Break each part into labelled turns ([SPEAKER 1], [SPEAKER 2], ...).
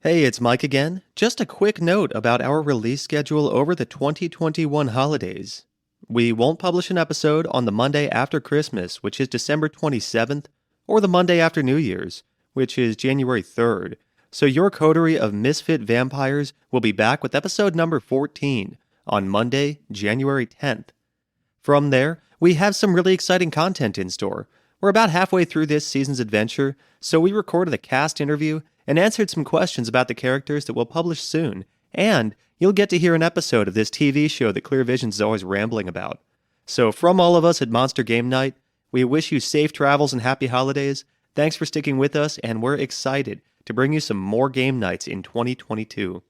[SPEAKER 1] Hey, it's Mike again. Just a quick note about our release schedule over the 2021 holidays. We won't publish an episode on the Monday after Christmas, which is December 27th, or the Monday after New Year's, which is January 3rd. So your coterie of misfit vampires will be back with episode number 14 on Monday, January 10th. From there, we have some really exciting content in store. We're about halfway through this season's adventure, so we recorded a cast interview and answered some questions about the characters that we'll publish soon, and you'll get to hear an episode of this TV show that Clear Visions is always rambling about. So from all of us at Monster Game Night, we wish you safe travels and happy holidays. Thanks for sticking with us, and we're excited to bring you some more game nights in 2022.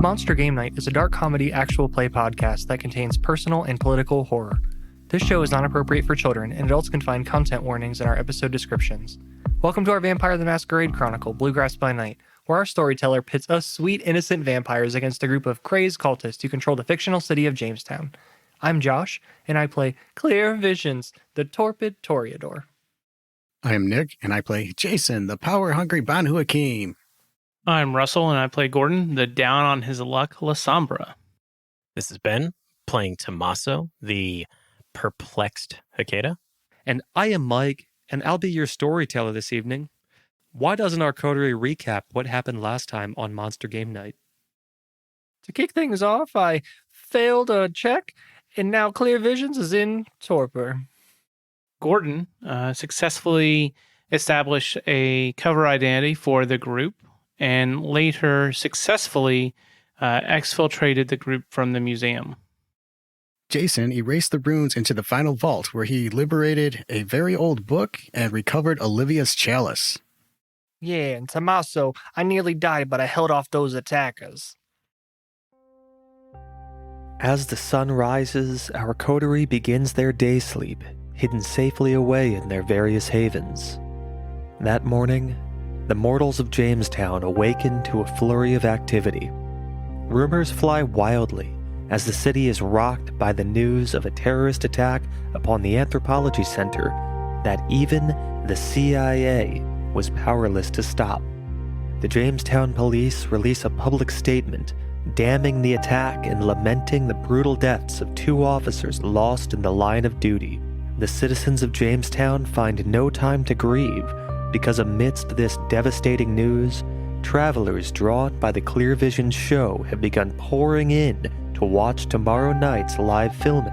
[SPEAKER 2] Monster Game Night is a dark comedy actual play podcast that contains personal and political horror. This show is not appropriate for children, and adults can find content warnings in our episode descriptions. Welcome to our Vampire the Masquerade Chronicle, Bluegrass by Night, where our storyteller pits us sweet, innocent vampires against a group of crazed cultists who control the fictional city of Jamestown. I'm Josh, and I play Clear Visions, the torpid Toreador.
[SPEAKER 3] I am Nick, and I play Jason, the power-hungry Banu Hakim.
[SPEAKER 4] I'm Russell, and I play Gordon, the down-on-his-luck La Sombra.
[SPEAKER 5] This is Ben, playing Tommaso, the perplexed Hakeda.
[SPEAKER 1] And I am Mike, and I'll be your storyteller this evening. Why doesn't our coterie recap what happened last time on Monster Game Night?
[SPEAKER 2] To kick things off, I failed a check, and now Clear Visions is in torpor.
[SPEAKER 4] Gordon successfully established a cover identity for the group and later successfully exfiltrated the group from the museum.
[SPEAKER 3] Jason erased the runes into the final vault where he liberated a very old book and recovered Olivia's chalice.
[SPEAKER 2] Yeah, and Tommaso, I nearly died, but I held off those attackers.
[SPEAKER 1] As the sun rises, our coterie begins their day sleep, hidden safely away in their various havens. That morning, the mortals of Jamestown awaken to a flurry of activity. Rumors fly wildly as the city is rocked by the news of a terrorist attack upon the Anthropology Center that even the CIA was powerless to stop. The Jamestown police release a public statement damning the attack and lamenting the brutal deaths of 2 officers lost in the line of duty. The citizens of Jamestown find no time to grieve because amidst this devastating news, travelers drawn by the Clear Vision show have begun pouring in to watch tomorrow night's live filming.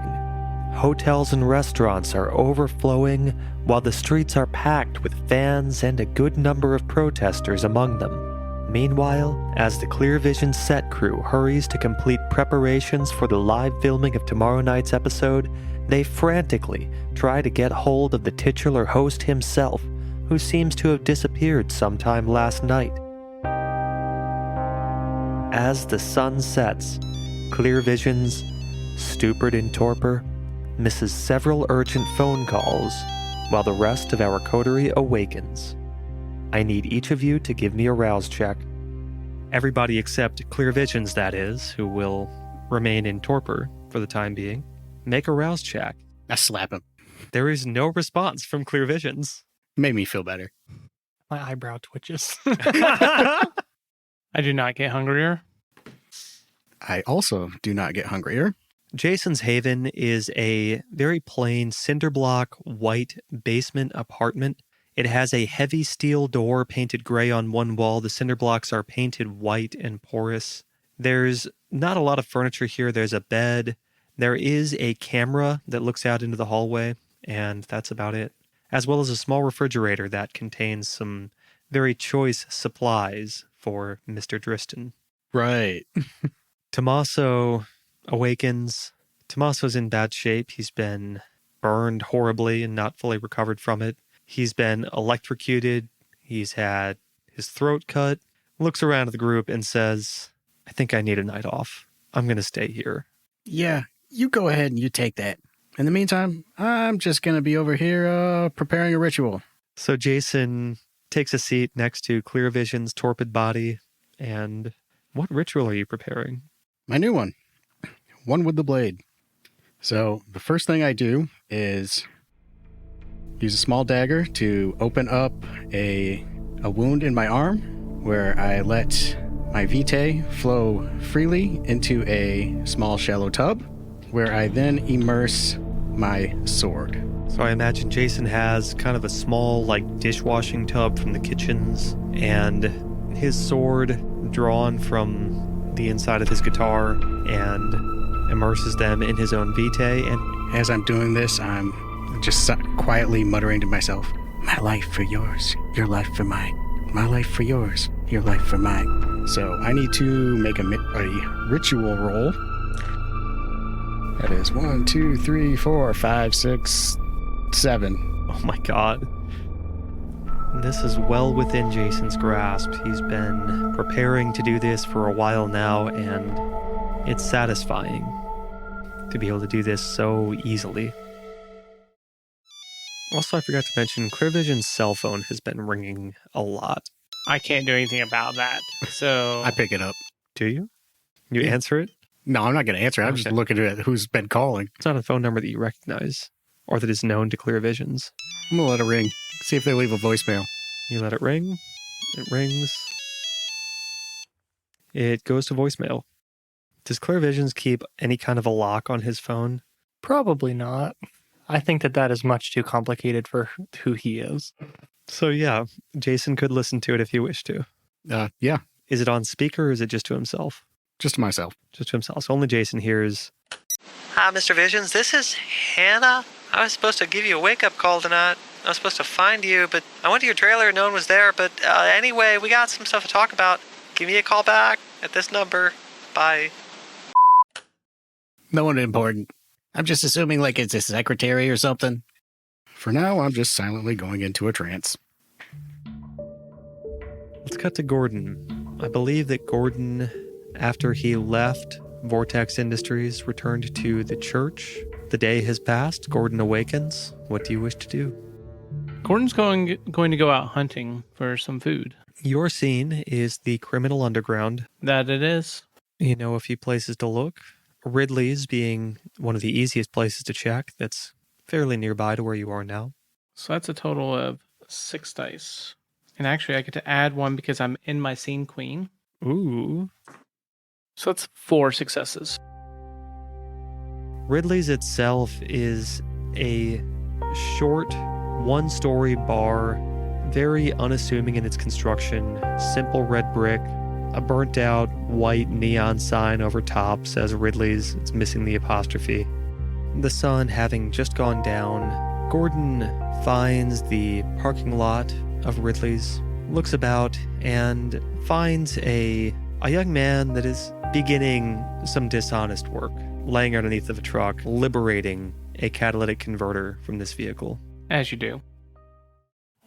[SPEAKER 1] Hotels and restaurants are overflowing, while the streets are packed with fans and a good number of protesters among them. Meanwhile, as the Clear Vision set crew hurries to complete preparations for the live filming of tomorrow night's episode, they frantically try to get hold of the titular host himself, who seems to have disappeared sometime last night. As the sun sets, Clear Visions, stupid in torpor, misses several urgent phone calls while the rest of our coterie awakens. I need each of you to give me a rouse check. Everybody except Clear Visions, that is, who will remain in torpor for the time being. Make a rouse check.
[SPEAKER 3] I slap him.
[SPEAKER 1] There is no response from Clear Visions.
[SPEAKER 3] Made me feel better.
[SPEAKER 2] My eyebrow twitches.
[SPEAKER 4] I do not get hungrier.
[SPEAKER 3] I also do not get hungrier.
[SPEAKER 1] Jason's Haven is a very plain cinder block white basement apartment. It has a heavy steel door painted gray on one wall. The cinder blocks are painted white and porous. There's not a lot of furniture here. There's a bed. There is a camera that looks out into the hallway, and that's about it. As well as a small refrigerator that contains some very choice supplies for Mr. Driston.
[SPEAKER 3] Right.
[SPEAKER 1] Tommaso awakens. Tommaso's in bad shape. He's been burned horribly and not fully recovered from it. He's been electrocuted. He's had his throat cut. Looks around at the group and says, I think I need a night off. I'm going to stay here.
[SPEAKER 3] Yeah, you go ahead and you take that. In the meantime, I'm just going to be over here preparing a ritual.
[SPEAKER 1] So Jason takes a seat next to Clear Vision's torpid body. And what ritual are you preparing?
[SPEAKER 3] My new one. One with the blade. So the first thing I do is use a small dagger to open up a wound in my arm where I let my vitae flow freely into a small shallow tub where I then immerse my sword.
[SPEAKER 1] So I imagine Jason has kind of a small, like, dishwashing tub from the kitchens, and his sword drawn from the inside of his guitar, and immerses them in his own vitae. And
[SPEAKER 3] as I'm doing this, I'm just quietly muttering to myself, my life for yours, your life for mine. My life for yours, your life for mine. So I need to make a ritual roll. That is 1, 2, 3, 4, 5, 6, 7.
[SPEAKER 1] oh my god. This is well within Jason's grasp. He's been preparing to do this for a while now, and it's satisfying to be able to do this so easily. Also, I forgot to mention, Clearvision's cell phone has been ringing a lot.
[SPEAKER 4] I can't do anything about that. So
[SPEAKER 3] I pick it up.
[SPEAKER 1] Do you? You
[SPEAKER 3] Yeah.
[SPEAKER 1] answer it?
[SPEAKER 3] No, I'm not going to answer it. I'm just
[SPEAKER 1] Okay.
[SPEAKER 3] looking at who's been calling.
[SPEAKER 1] It's not a phone number that you recognize, or that is known to Clearvisions.
[SPEAKER 3] I'm going to let it ring. See if they leave a voicemail.
[SPEAKER 1] You let it ring. It rings. It goes to voicemail. Does Clearvisions keep any kind of a lock on his phone?
[SPEAKER 2] Probably not. I think that is much too complicated for who he is.
[SPEAKER 1] So yeah, Jason could listen to it if he wished to.
[SPEAKER 3] Yeah,
[SPEAKER 1] Is it on speaker or is it just to himself?
[SPEAKER 3] just to myself.
[SPEAKER 1] Just to himself. So only Jason hears. Hi, Mr. Visions. This is Hannah. I was supposed to give you a wake-up call tonight. I was supposed to find you, but I went to your trailer and no one was there. But anyway, we got some stuff to talk about. Give me a call back at this number. Bye.
[SPEAKER 3] No one important. I'm just assuming like it's a secretary or something. For now, I'm just silently going into a trance.
[SPEAKER 1] Let's cut to Gordon. I believe that Gordon, after he left Vortex Industries, returned to the church. The day has passed. Gordon awakens. What do you wish to do?
[SPEAKER 4] Gordon's going to go out hunting for some food.
[SPEAKER 1] Your scene is the criminal underground.
[SPEAKER 4] That it is.
[SPEAKER 1] You know a few places to look. Ridley's being one of the easiest places to check. That's fairly nearby to where you are now.
[SPEAKER 4] So that's a total of 6 dice. And actually, I get to add 1 because I'm in my scene queen.
[SPEAKER 1] Ooh.
[SPEAKER 4] So that's 4 successes.
[SPEAKER 1] Ridley's itself is a short, one-story bar, very unassuming in its construction, simple red brick, a burnt-out white neon sign over top says Ridley's. It's missing the apostrophe. The sun having just gone down, Gordon finds the parking lot of Ridley's, looks about, and finds a young man that is beginning some dishonest work, laying underneath of a truck, liberating a catalytic converter from this vehicle.
[SPEAKER 4] As you do.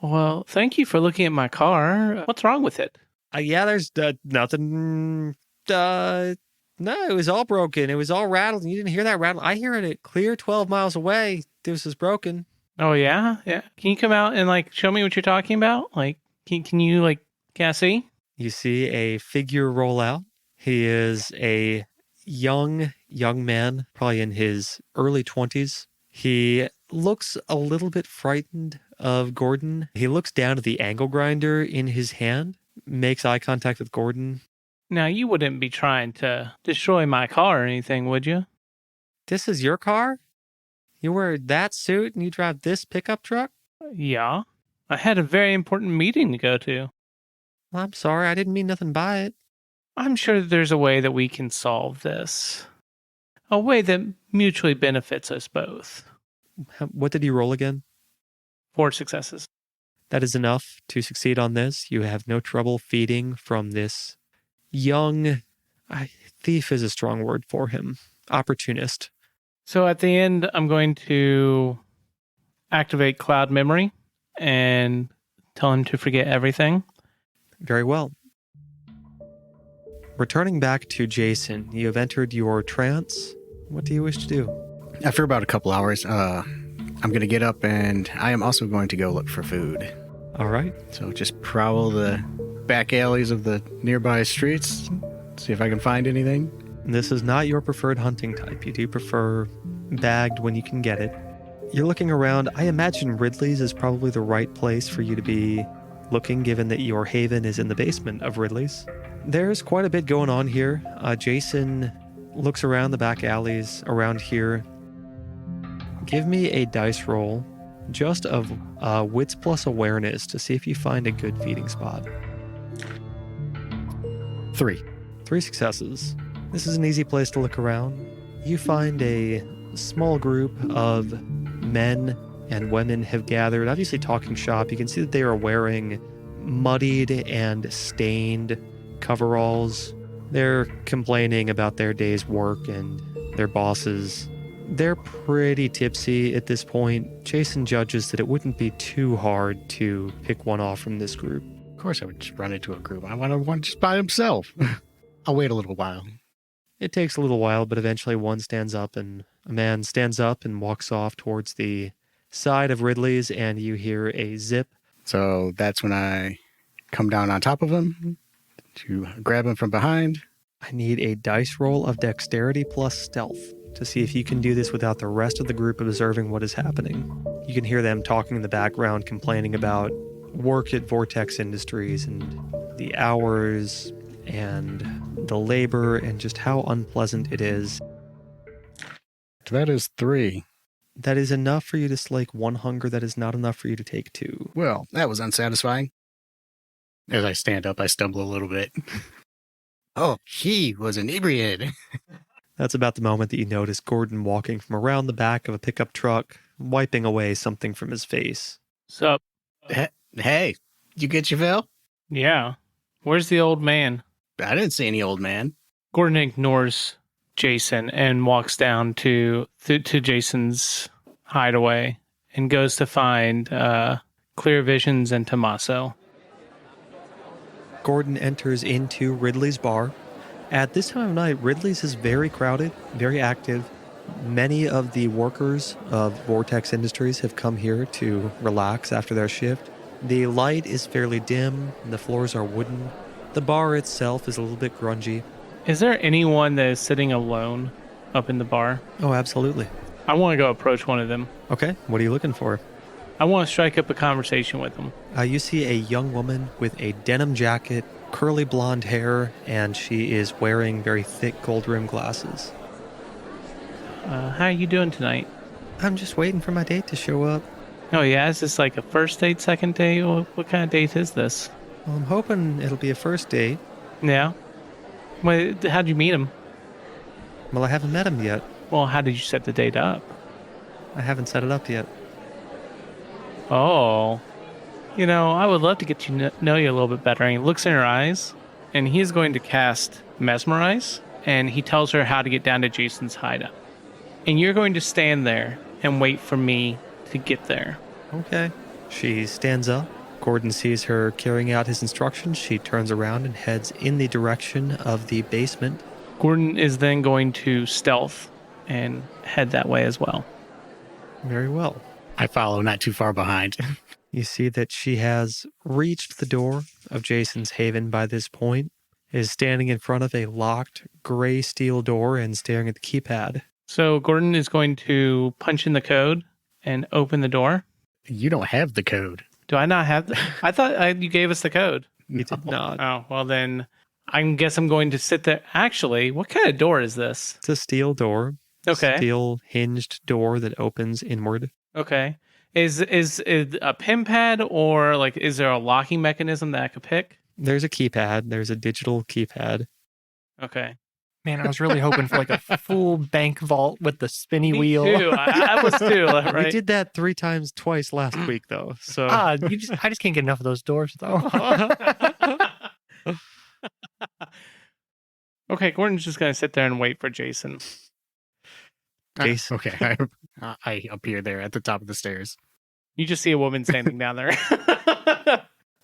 [SPEAKER 4] Well, thank you for looking at my car. What's wrong with it?
[SPEAKER 1] Yeah, there's nothing. No, it was all broken. It was all rattled. You didn't hear that rattle. I hear it at clear 12 miles away. This is broken.
[SPEAKER 4] Oh, yeah? Yeah. Can you come out and, like, show me what you're talking about? Like, can you, like, can I see?
[SPEAKER 1] You see a figure roll out. He is a young man, probably in his early 20s. He looks a little bit frightened of Gordon. He looks down at the angle grinder in his hand, makes eye contact with Gordon.
[SPEAKER 4] Now, you wouldn't be trying to destroy my car or anything, would you?
[SPEAKER 1] This is your car? You wear that suit and you drive this pickup truck?
[SPEAKER 4] Yeah. I had a very important meeting to go to.
[SPEAKER 1] Well, I'm sorry, I didn't mean nothing by it.
[SPEAKER 4] I'm sure that there's a way that we can solve this. A way that mutually benefits us both.
[SPEAKER 1] What did you roll again?
[SPEAKER 4] 4 successes.
[SPEAKER 1] That is enough to succeed on this. You have no trouble feeding from this young, thief is a strong word for him, opportunist.
[SPEAKER 4] So at the end, I'm going to activate cloud memory and tell him to forget everything.
[SPEAKER 1] Very well. Returning back to Jason, you have entered your trance. What do you wish to do?
[SPEAKER 3] After about a couple hours, I'm going to get up and I am also going to go look for food.
[SPEAKER 1] All right.
[SPEAKER 3] So just prowl the back alleys of the nearby streets, see if I can find anything.
[SPEAKER 1] This is not your preferred hunting type. You do prefer bagged when you can get it. You're looking around. I imagine Ridley's is probably the right place for you to be looking, given that your haven is in the basement of Ridley's. There's quite a bit going on here. Jason looks around the back alleys around here. Give me a dice roll just of wits plus awareness to see if you find a good feeding spot.
[SPEAKER 3] 3.
[SPEAKER 1] 3 successes. This is an easy place to look around. You find a small group of men and women have gathered, obviously talking shop. You can see that they are wearing muddied and stained coveralls. They're complaining about their day's work and their bosses. They're pretty tipsy at this point. Jason judges that it wouldn't be too hard to pick one off from this group.
[SPEAKER 3] Of course I would just run into a group. I want one just by himself. I'll wait a little while.
[SPEAKER 1] It takes a little while, but eventually a man stands up and walks off towards the side of Ridley's, and you hear a zip.
[SPEAKER 3] So that's when I come down on top of him to grab him from behind.
[SPEAKER 1] I need a dice roll of dexterity plus stealth to see if you can do this without the rest of the group observing what is happening. You can hear them talking in the background, complaining about work at Vortex Industries and the hours and the labor and just how unpleasant it is.
[SPEAKER 3] That is 3.
[SPEAKER 1] That is enough for you to slake 1 hunger. That is not enough for you to take 2.
[SPEAKER 3] Well, that was unsatisfying. As I stand up, I stumble a little bit. Oh, he was inebriated.
[SPEAKER 1] That's about the moment that you notice Gordon walking from around the back of a pickup truck, wiping away something from his face.
[SPEAKER 4] Sup?
[SPEAKER 3] Hey, you get your fill?
[SPEAKER 4] Yeah. Where's the old man?
[SPEAKER 3] I didn't see any old man.
[SPEAKER 4] Gordon ignores Jason and walks down to Jason's hideaway and goes to find Clear Visions and Tommaso.
[SPEAKER 1] Gordon enters into Ridley's bar. At this time of night, Ridley's is very crowded, very active. Many of the workers of Vortex Industries have come here to relax after their shift. The light is fairly dim, and the floors are wooden. The bar itself is a little bit grungy.
[SPEAKER 4] Is there anyone that is sitting alone up in the bar?
[SPEAKER 1] Oh, absolutely.
[SPEAKER 4] I want to go approach one of them.
[SPEAKER 1] Okay, what are you looking for?
[SPEAKER 4] I want to strike up a conversation with them.
[SPEAKER 1] You see a young woman with a denim jacket, curly blonde hair, and she is wearing very thick gold-rimmed glasses.
[SPEAKER 4] How are you doing tonight?
[SPEAKER 1] I'm just waiting for my date to show up.
[SPEAKER 4] Oh yeah, is this like a first date, second date? What kind of date is this?
[SPEAKER 1] Well, I'm hoping it'll be a first date.
[SPEAKER 4] Yeah. Wait, how'd you meet him?
[SPEAKER 1] Well, I haven't met him yet.
[SPEAKER 4] Well, how did you set the date up?
[SPEAKER 1] I haven't set it up yet.
[SPEAKER 4] Oh. I would love to get to know you a little bit better. And he looks in her eyes, and he's going to cast Mesmerize, and he tells her how to get down to Jason's hideout. And you're going to stand there and wait for me to get there.
[SPEAKER 1] Okay. She stands up. Gordon sees her carrying out his instructions. She turns around and heads in the direction of the basement.
[SPEAKER 4] Gordon is then going to stealth and head that way as well.
[SPEAKER 1] Very well.
[SPEAKER 3] I follow not too far behind.
[SPEAKER 1] You see that she has reached the door of Jason's haven by this point, is standing in front of a locked gray steel door and staring at the keypad.
[SPEAKER 4] So Gordon is going to punch in the code and open the door.
[SPEAKER 3] You don't have the code.
[SPEAKER 4] Do I not have I thought you gave us the code.
[SPEAKER 1] You did not.
[SPEAKER 4] Oh, well then, I guess I'm going to sit there. Actually, what kind of door is this?
[SPEAKER 1] It's a steel door.
[SPEAKER 4] Okay.
[SPEAKER 1] Steel hinged door that opens inward.
[SPEAKER 4] Okay. Is it a pin pad, or like is there a locking mechanism that I could pick?
[SPEAKER 1] There's a keypad. There's a digital keypad.
[SPEAKER 4] Okay.
[SPEAKER 2] Man, I was really hoping for like a full bank vault with the spinny
[SPEAKER 4] Me
[SPEAKER 2] wheel.
[SPEAKER 4] too. I was too, right?
[SPEAKER 1] We did that twice last week, though. So
[SPEAKER 2] I just can't get enough of those doors, though.
[SPEAKER 4] Okay, Gordon's just going to sit there and wait for Jason.
[SPEAKER 1] Jason.
[SPEAKER 3] Okay, I appear there at the top of the stairs.
[SPEAKER 4] You just see a woman standing down there.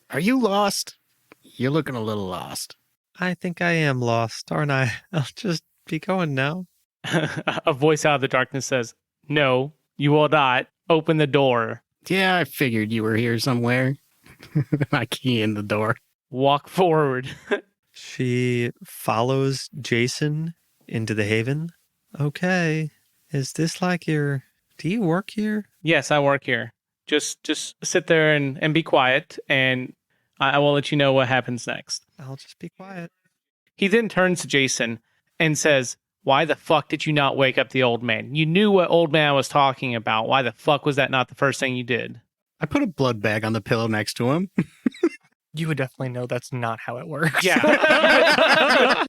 [SPEAKER 3] Are you lost? You're looking a little lost.
[SPEAKER 1] I think I am lost, aren't I? I'll just be going now.
[SPEAKER 4] A voice out of the darkness says, "No, you will not. Open the door.
[SPEAKER 3] Yeah, I figured you were here somewhere. I key in the door.
[SPEAKER 4] Walk forward."
[SPEAKER 1] She follows Jason into the haven. Okay. Is this like your Do you work here?
[SPEAKER 4] Yes, I work here. Just sit there and be quiet, and I will let you know what happens next.
[SPEAKER 1] I'll just be quiet.
[SPEAKER 4] He then turns to Jason and says, why the fuck did you not wake up the old man? You knew what old man was talking about. Why the fuck was that not the first thing you did?
[SPEAKER 3] I put a blood bag on the pillow next to him.
[SPEAKER 2] You would definitely know that's not how it works.
[SPEAKER 4] Yeah.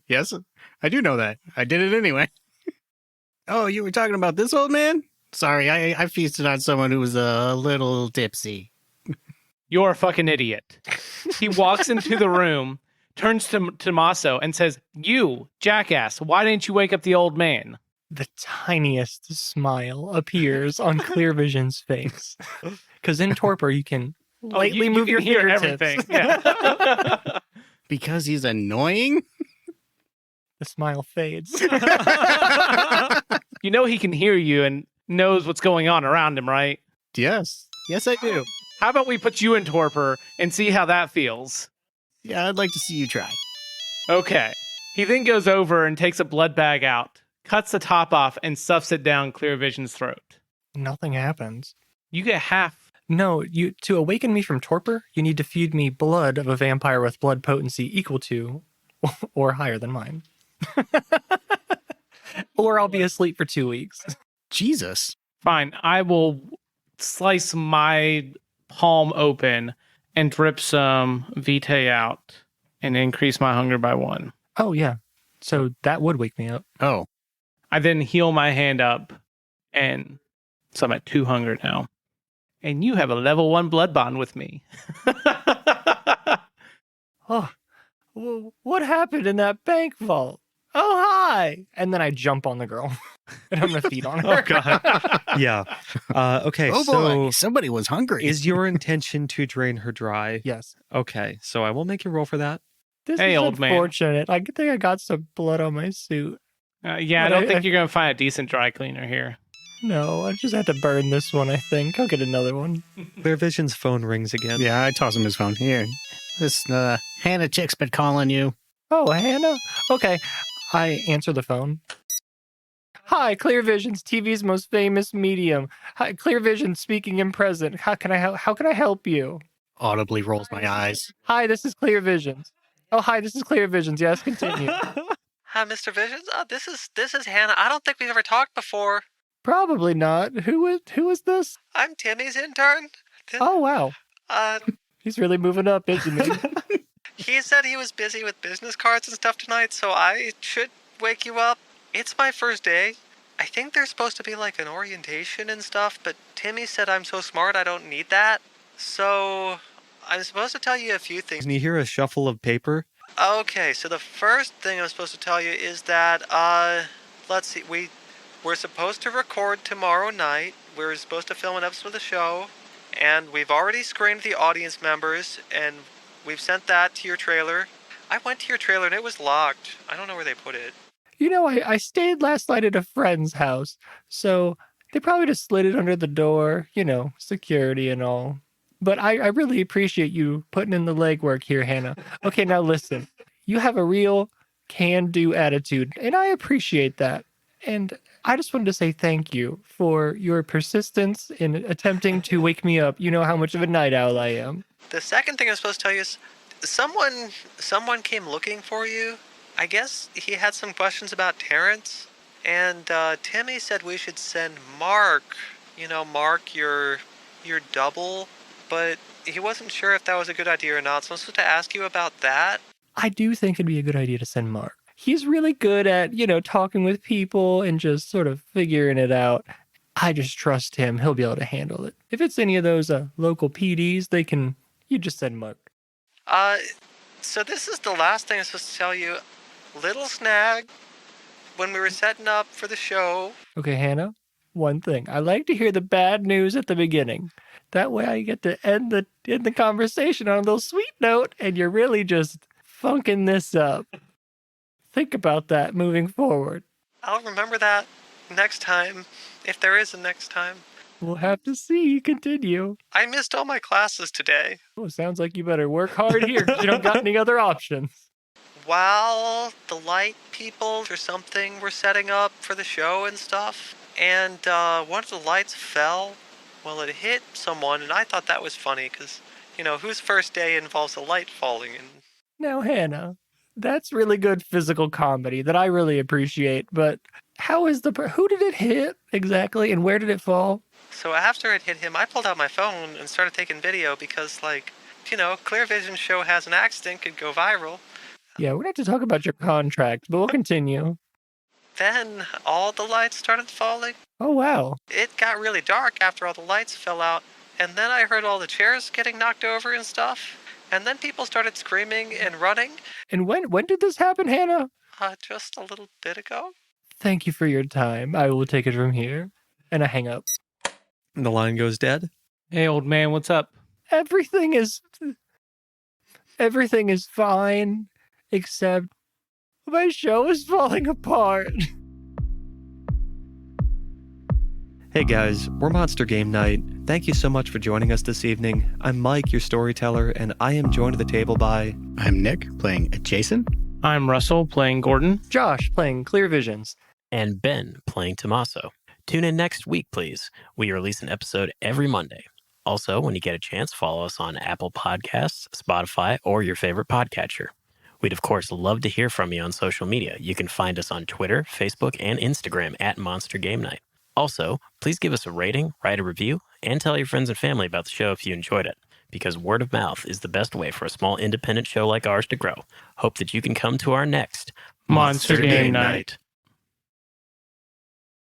[SPEAKER 3] Yes, I do know that. I did it anyway. Oh, you were talking about this old man? Sorry, I feasted on someone who was a little tipsy.
[SPEAKER 4] You're a fucking idiot. He walks into the room, turns to Tommaso and says, you, jackass, why didn't you wake up the old man?
[SPEAKER 2] The tiniest smile appears on Clear Vision's face. Because in torpor, you can lightly move your
[SPEAKER 4] hear
[SPEAKER 2] fingertips.
[SPEAKER 4] everything. Yeah.
[SPEAKER 3] Because he's annoying?
[SPEAKER 2] The smile fades.
[SPEAKER 4] You know he can hear you and knows what's going on around him, right?
[SPEAKER 3] Yes. Yes, I do.
[SPEAKER 4] How about we put you in torpor and see how that feels?
[SPEAKER 3] Yeah, I'd like to see you try.
[SPEAKER 4] Okay. He then goes over and takes a blood bag out, cuts the top off, and stuffs it down Clear Vision's throat.
[SPEAKER 2] Nothing happens.
[SPEAKER 4] You get half.
[SPEAKER 2] No, to awaken me from torpor, you need to feed me blood of a vampire with blood potency equal to or higher than mine. Or I'll be asleep for 2 weeks.
[SPEAKER 3] Jesus.
[SPEAKER 4] Fine. I will slice my palm open and drip some Vitae out and increase my hunger by 1.
[SPEAKER 2] Oh, yeah. So that would wake me up.
[SPEAKER 3] Oh.
[SPEAKER 4] I then heal my hand up, and so I'm at 2 hunger now. And you have a level 1 blood bond with me.
[SPEAKER 2] Oh, what happened in that bank vault? Oh, hi. And then I jump on the girl and I'm going to feed on her.
[SPEAKER 1] Oh, God. Yeah. Okay,
[SPEAKER 3] Oh,
[SPEAKER 1] so
[SPEAKER 3] boy. Somebody was hungry.
[SPEAKER 1] is your intention to drain her dry?
[SPEAKER 2] Yes.
[SPEAKER 1] Okay, so I will make you roll for that.
[SPEAKER 2] This
[SPEAKER 4] Hey,
[SPEAKER 2] is
[SPEAKER 4] old man.
[SPEAKER 2] unfortunate. I think I got some blood on my suit.
[SPEAKER 4] Yeah, I
[SPEAKER 2] But
[SPEAKER 4] don't think you're going to find a decent dry cleaner here.
[SPEAKER 2] No, I just had to burn this one, I think. I'll get another one.
[SPEAKER 1] Clear Vision's phone rings again.
[SPEAKER 3] Yeah, I toss him his phone. Here. This Hannah chick's been calling you.
[SPEAKER 2] Oh, Hannah? Okay. I answer the phone. Hi, Clear Vision's TV's most famous medium. Hi, Clear Vision speaking in present. How can I help you?
[SPEAKER 3] Audibly rolls my eyes.
[SPEAKER 2] Hi, this is Clear Visions. Oh, hi, this is Clear Visions. Yes, continue.
[SPEAKER 6] Hi, Mr. Visions. This is Hannah. I don't think we've ever talked before.
[SPEAKER 2] Probably not. Who is this?
[SPEAKER 6] I'm Timmy's intern.
[SPEAKER 2] Oh, wow.
[SPEAKER 6] Uh,
[SPEAKER 2] He's really moving up, isn't he?
[SPEAKER 6] he said he was busy with business cards and stuff tonight, so I should wake you up. It's my first day. I think there's supposed to be like an orientation and stuff, but Timmy said I'm so smart I don't need that. So I'm supposed to tell you a few things.
[SPEAKER 1] Can you hear a shuffle of paper?
[SPEAKER 6] Okay, so the first thing I'm supposed to tell you is that, let's see, we're supposed to record tomorrow night. We're supposed to film an episode of the show, and we've already screened the audience members, and we've sent that to your trailer. I went to your trailer, and it was locked. I don't know where they put it.
[SPEAKER 2] You know, I stayed last night at a friend's house, so they probably just slid it under the door, you know, security and all. But I really appreciate you putting in the legwork here, Hannah. Okay, now listen. You have a real can-do attitude, and I appreciate that. And I just wanted to say thank you for your persistence in attempting to wake me up. You know how much of a night owl I am.
[SPEAKER 6] The second thing I'm supposed to tell you is someone came looking for you. I guess he had some questions about Terrence. And Timmy said we should send Mark. You know, Mark, your double. But he wasn't sure if that was a good idea or not. So I'm supposed to ask you about that.
[SPEAKER 2] I do think it'd be a good idea to send Mark. He's really good at, you know, talking with people and just sort of figuring it out. I just trust him. He'll be able to handle it. If it's any of those local PDs, you just send Mark.
[SPEAKER 6] So this is the last thing I'm supposed to tell you. Little snag when we were setting up for the show.
[SPEAKER 2] Okay, Hannah, one thing. I like to hear the bad news at the beginning. That way I get to end the conversation on a little sweet note, and you're really just funking this up. Think about that moving forward.
[SPEAKER 6] I'll remember that next time, if there is a next time.
[SPEAKER 2] We'll have to see. Continue.
[SPEAKER 6] I missed all my classes today.
[SPEAKER 2] Oh, sounds like you better work hard here 'cause you don't got any other options.
[SPEAKER 6] While the light people or something were setting up for the show and stuff, and one of the lights fell. Well, it hit someone, and I thought that was funny because, whose first day involves a light falling? And
[SPEAKER 2] Now, Hannah, that's really good physical comedy that I really appreciate, but how is who did it hit exactly, and where did it fall?
[SPEAKER 6] so after it hit him, I pulled out my phone and started taking video because, Clear Vision show has an accident, could go viral.
[SPEAKER 2] Yeah, we're going to have to talk about your contract, but we'll continue.
[SPEAKER 6] Then all the lights started falling.
[SPEAKER 2] Oh, wow.
[SPEAKER 6] It got really dark after all the lights fell out, and then I heard all the chairs getting knocked over and stuff, and then people started screaming and running.
[SPEAKER 2] And when did this happen, Hannah?
[SPEAKER 6] Just a little bit ago.
[SPEAKER 2] Thank you for your time. I will take it from here. And I hang up.
[SPEAKER 1] The line goes dead.
[SPEAKER 4] Hey, old man, what's up?
[SPEAKER 2] Everything is fine, except my show is falling apart.
[SPEAKER 1] Hey guys, we're Monster Game Night. Thank you so much for joining us this evening. I'm Mike, your storyteller, and I am joined at the table by...
[SPEAKER 3] I'm Nick, playing Jason.
[SPEAKER 4] I'm Russell, playing Gordon.
[SPEAKER 2] Josh, playing Clear Visions.
[SPEAKER 5] And Ben, playing Tommaso. Tune in next week, please. We release an episode every Monday. Also, when you get a chance, follow us on Apple Podcasts, Spotify, or your favorite podcatcher. We'd, of course, love to hear from you on social media. You can find us on Twitter, Facebook, and Instagram at Monster Game Night. Also, please give us a rating, write a review, and tell your friends and family about the show if you enjoyed it, because word of mouth is the best way for a small independent show like ours to grow. Hope that you can come to our next
[SPEAKER 4] Monster Game Night.